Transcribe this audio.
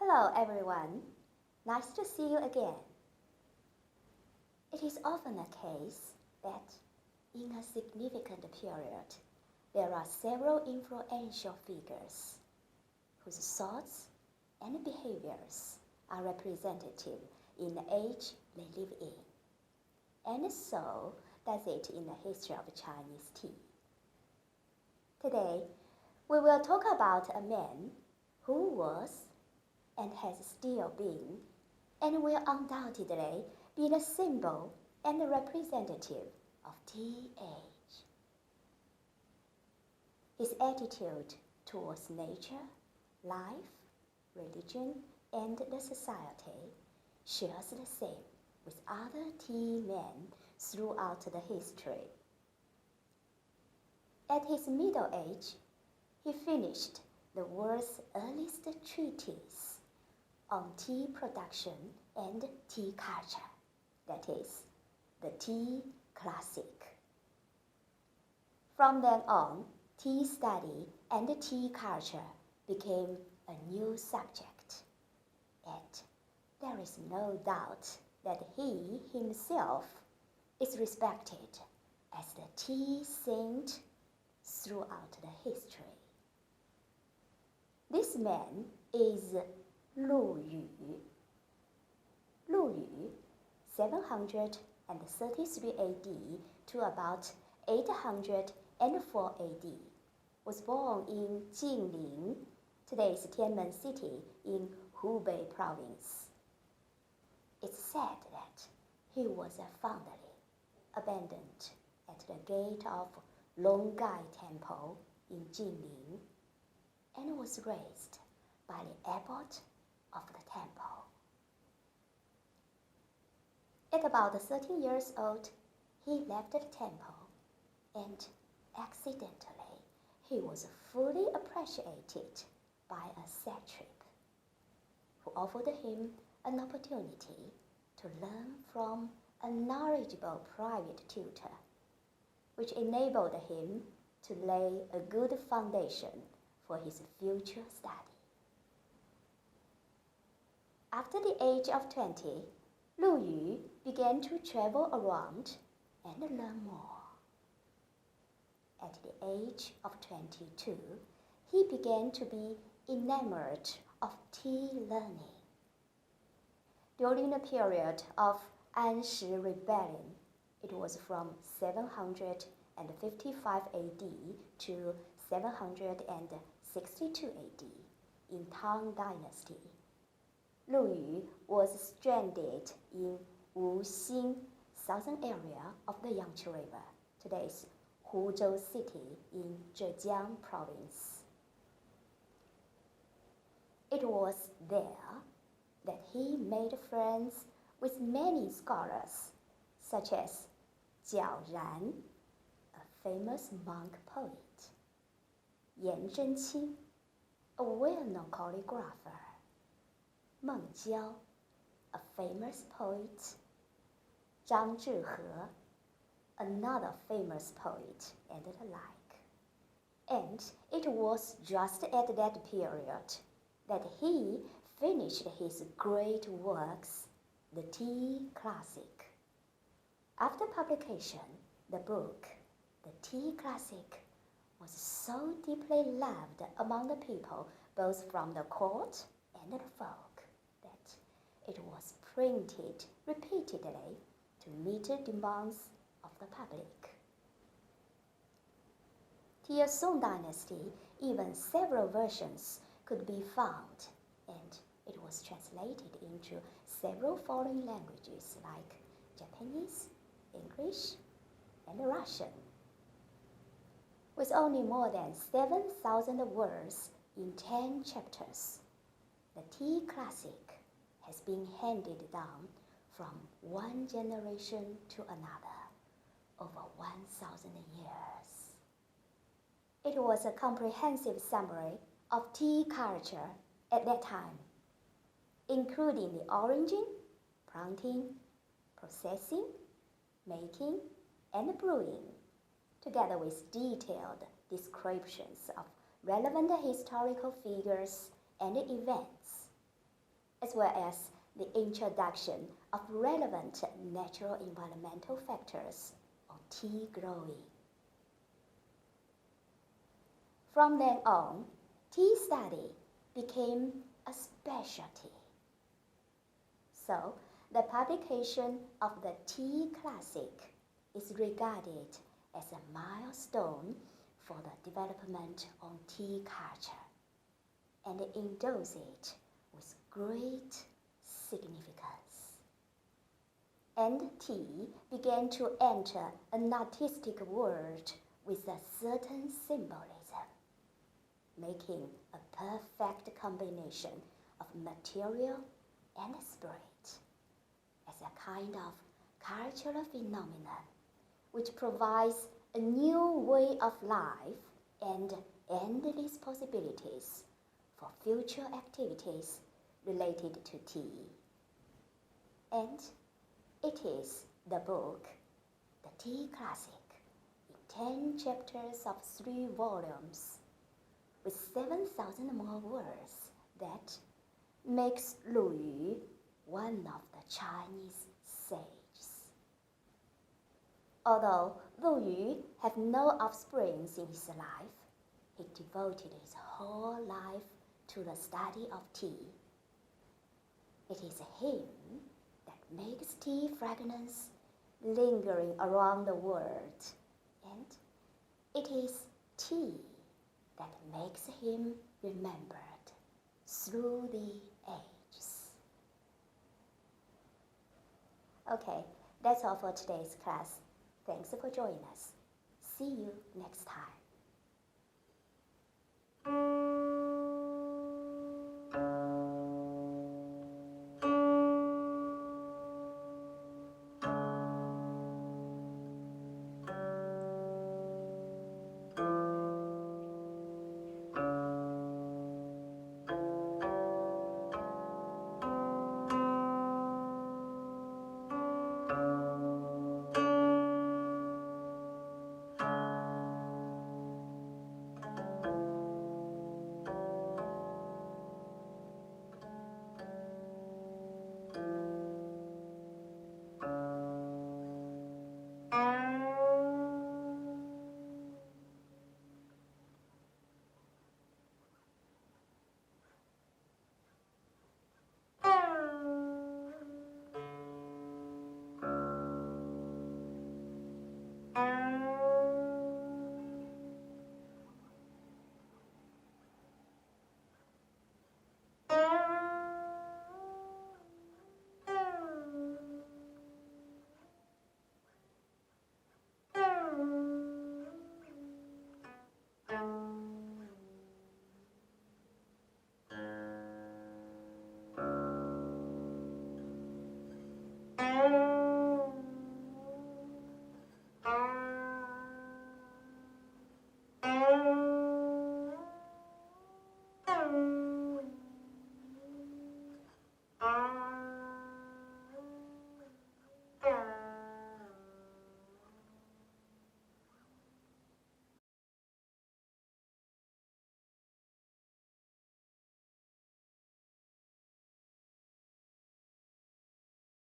Hello everyone, nice to see you again. It is often a case that in a significant period, there are several influential figures whose thoughts and behaviors are representative in the age they live in. And so does it in the history of Chinese tea. Today, we will talk about a man who was and has still been, and will undoubtedly be the symbol and the representative of tea age. His attitude towards nature, life, religion, and the society shares the same with other tea men throughout the history. At his middle age, he finished the world's earliest treatise on tea production and tea culture, that is, the Tea Classic. From then on, tea study and tea culture became a new subject, and there is no doubt that he himself is respected as the tea saint throughout the history. This man is Lu Yu. Lu Yu, 733 AD to about 804 AD, was born in Jinling, today's Tianmen City in Hubei province. It's said that he was fondly abandoned at the gate of Longgai Temple in Jinling and was raised by the abbot of the temple. At about 13 years old, he left the temple, and accidentally he was fully appreciated by a satrap who offered him an opportunity to learn from a knowledgeable private tutor, which enabled him to lay a good foundation for his future study. After the age of 20, Lu Yu began to travel around and learn more. At the age of 22, he began to be enamored of tea learning. During the period of Anshi Rebellion, it was from 755 AD to 762 AD in Tang Dynasty. Lu Yu was stranded in Wuxing, southern area of the Yangtze River, today's Huzhou City in Zhejiang province. It was there that he made friends with many scholars, such as Jiao Ran, a famous monk poet, Yan Zhenqi, a well-known calligrapher, Meng Jiao, a famous poet, Zhang Zhihe, another famous poet, and the like. And it was just at that period that he finished his great works, the Tea Classic. After publication, the book, the Tea Classic, was so deeply loved among the people, both from the court and the folk, that it was printed repeatedly to meet the demands of the public. Till Song Dynasty, even several versions could be found, and it was translated into several foreign languages like Japanese, English, and Russian. With only more than 7,000 words in 10 chapters, the Tea Classic has been handed down from one generation to another over 1,000 years. It was a comprehensive summary of tea culture at that time, including the origin, planting, processing, making, and brewing, together with detailed descriptions of relevant historical figures and events. as well as the introduction of relevant natural environmental factors on tea growing. From then on, tea study became a specialty. So, the publication of the tea classic is regarded as a milestone for the development of tea culture, and endorse it with great significance. And tea began to enter an artistic world with a certain symbolism, making a perfect combination of material and spirit as a kind of cultural phenomenon which provides a new way of life and endless possibilities for future activities related to tea. And it is the book, The Tea Classic, in 10 chapters of 3 volumes, with 7,000 more words, that makes Lu Yu one of the Chinese sages. Although Lu Yu had no offspring in his life, he devoted his whole life to the study of tea. It is him that makes tea fragrance lingering around the world, and it is tea that makes him remembered through the ages. Okay, that's all for today's class. Thanks for joining us. See you next time.